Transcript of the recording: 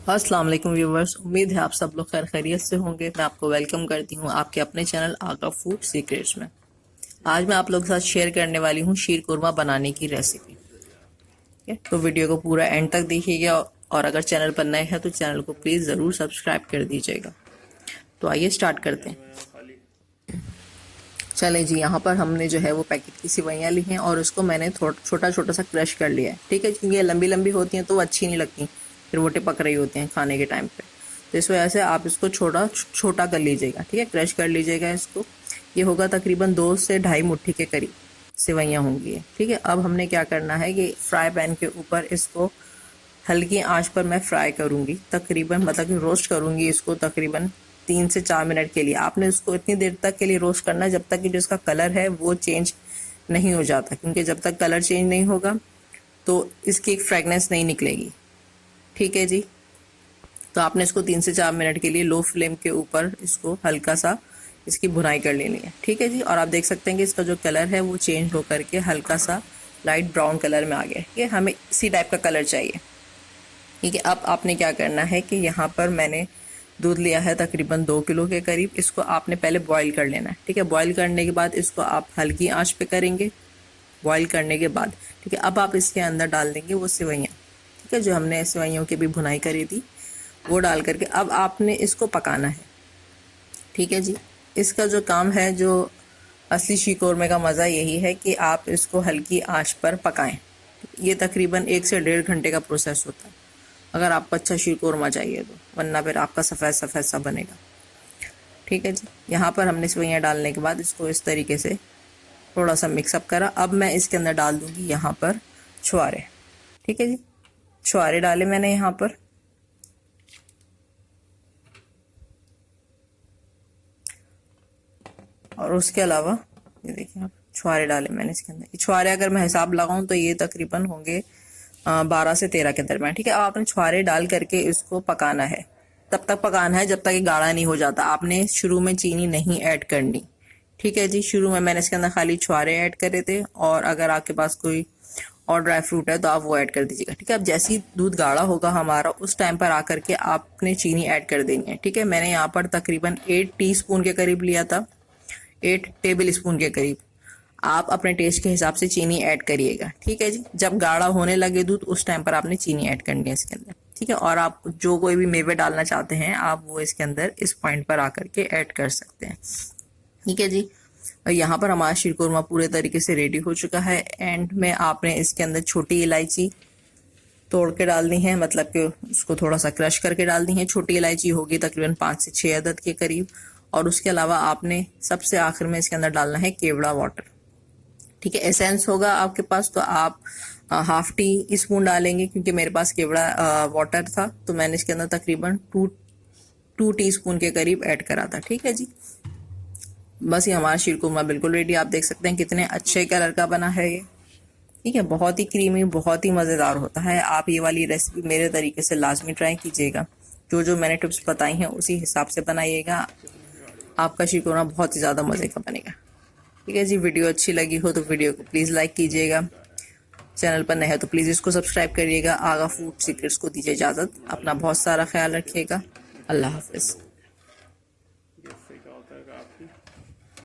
अस्सलाम वालेकुम व्यूवर्स, उम्मीद है आप सब लोग खैर खैरियत से होंगे। मैं आपको वेलकम करती हूँ आपके अपने चैनल आगा फूड सीक्रेट्स में। आज मैं आप लोगों के साथ शेयर करने वाली हूँ शीर कुरमा बनाने की रेसिपी। ठीक है, तो वीडियो को पूरा एंड तक देखिएगा और अगर चैनल पर नए हैं तो चैनल को प्लीज़ ज़रूर सब्सक्राइब कर दीजिएगा। तो आइए स्टार्ट करते हैं। चले जी, यहाँ पर हमने जो है वो पैकेट की सिवैयाँ ली हैं और उसको मैंने छोटा छोटा सा क्रश कर लिया है। ठीक है, क्योंकि ये लंबी लंबी होती हैं तो अच्छी नहीं लगती, फिर वो टिपक रही होती हैं खाने के टाइम पे। तो इस वजह से आप इसको छोटा कर लीजिएगा। ठीक है, क्रश कर लीजिएगा इसको। ये होगा तकरीबन 2 से ढाई मुट्ठी के करीब सिवैयाँ होंगी। ठीक है, अब हमने क्या करना है कि फ्राई पैन के ऊपर इसको हल्की आंच पर मैं फ्राई करूंगी, तकरीबन मतलब कि रोस्ट करूंगी इसको तकरीबन 3 से 4 मिनट के लिए। आपने उसको इतनी देर तक के लिए रोस्ट करना है जब तक कि जो इसका कलर है वो चेंज नहीं हो जाता, क्योंकि जब तक कलर चेंज नहीं होगा तो इसकी एक फ्रेगनेंस नहीं निकलेगी। ठीक है जी, तो आपने इसको 3 से 4 मिनट के लिए लो फ्लेम के ऊपर इसको हल्का सा इसकी भुनाई कर लेनी है। ठीक है जी, और आप देख सकते हैं कि इसका जो कलर है वो चेंज होकर के हल्का सा लाइट ब्राउन कलर में आ गया है। ठीक है, हमें इसी टाइप का कलर चाहिए। ठीक है, अब आपने क्या करना है कि यहाँ पर मैंने दूध लिया है तकरीबन 2 किलो के करीब। इसको आपने पहले बॉईल कर लेना है। ठीक है, बॉईल करने के बाद इसको आप हल्की आंच पे करेंगे बॉईल करने के बाद। ठीक है, अब आप इसके अंदर डाल देंगे वो सिवैयाँ। ठीक है, जो हमने सिवैयों की भी भुनाई करी थी वो डाल करके अब आपने इसको पकाना है। ठीक है जी, इसका जो काम है, जो असली शीर कोरमा का मज़ा यही है कि आप इसको हल्की आंच पर पकाएं। ये तकरीबन 1 से 1.5 घंटे का प्रोसेस होता है अगर आपको अच्छा शीर कोरमा चाहिए तो, वरना फिर आपका सफ़ेद सफ़ेद सा बनेगा। ठीक है जी, यहाँ पर हमने सेवइयाँ डालने के बाद इसको इस तरीके से थोड़ा सा मिक्सअप करा। अब मैं इसके अंदर डाल दूँगी यहाँ पर छुआरे। ठीक है जी, छुआरे डाले मैंने यहाँ पर। और उसके अलावा ये देखिए आप छुआरे डाले मैंने इसके अंदर। छुआरे अगर मैं हिसाब लगाऊं तो ये तकरीबन होंगे 12 से 13 के दरमियान। ठीक है, अब आपने छुआरे डाल करके इसको पकाना है। तब तक पकाना है जब तक ये गाढ़ा नहीं हो जाता। आपने शुरू में चीनी नहीं ऐड करनी। ठीक है जी, शुरू में मैंने इसके अंदर खाली छुआरे ऐड करे थे, और अगर आपके पास कोई और ड्राई फ्रूट है तो आप वो ऐड कर दीजिएगा। ठीक है, अब जैसे ही दूध गाढ़ा होगा हमारा उस टाइम पर आकर के आपने चीनी ऐड कर देनी है। ठीक है, मैंने यहाँ पर तकरीबन 8 टीस्पून के करीब लिया था, 8 टेबल स्पून के करीब। आप अपने टेस्ट के हिसाब से चीनी ऐड करिएगा। ठीक है जी, जब गाढ़ा होने लगे दूध उस टाइम पर आपने चीनी ऐड करनी है इसके अंदर। ठीक है, और आप जो कोई भी मेवे डालना चाहते हैं आप वो इसके अंदर इस पॉइंट पर आकर के ऐड कर सकते हैं। ठीक है जी, यहाँ पर हमारा शीर कोरमा पूरे तरीके से रेडी हो चुका है। एंड में आपने इसके अंदर छोटी इलायची तोड़ के डालनी है, मतलब कि उसको थोड़ा सा क्रश करके डालनी है। छोटी इलायची होगी तकरीबन 5 से 6 अदद के करीब। और उसके अलावा आपने सबसे आखिर में इसके अंदर डालना है केवड़ा वाटर। ठीक है, एसेंस होगा आपके पास तो आप हाफ टी स्पून डालेंगे, क्योंकि मेरे पास केवड़ा वाटर था तो मैंने इसके अंदर तकरीबन 2 टीस्पून के करीब ऐड करा था। ठीक है जी, बस ये हमारा शीर कुरमा बिल्कुल रेडी। आप देख सकते हैं कितने अच्छे कलर का बना है ये। ठीक है, बहुत ही क्रीमी, बहुत ही मज़ेदार होता है। आप ये वाली रेसिपी मेरे तरीके से लाजमी ट्राई कीजिएगा। जो जो मैंने टिप्स बताई हैं उसी हिसाब से बनाइएगा, आपका शीर कुरमा बहुत ही ज़्यादा मज़े का बनेगा। ठीक है जी, वीडियो अच्छी लगी हो तो वीडियो को प्लीज़ लाइक कीजिएगा। चैनल पर नए है तो प्लीज़ इसको सब्सक्राइब करिएगा। आगा फूड सीक्रेट्स को दीजिए इजाज़त। अपना बहुत सारा ख्याल रखिएगा। अल्लाह हाफिज़।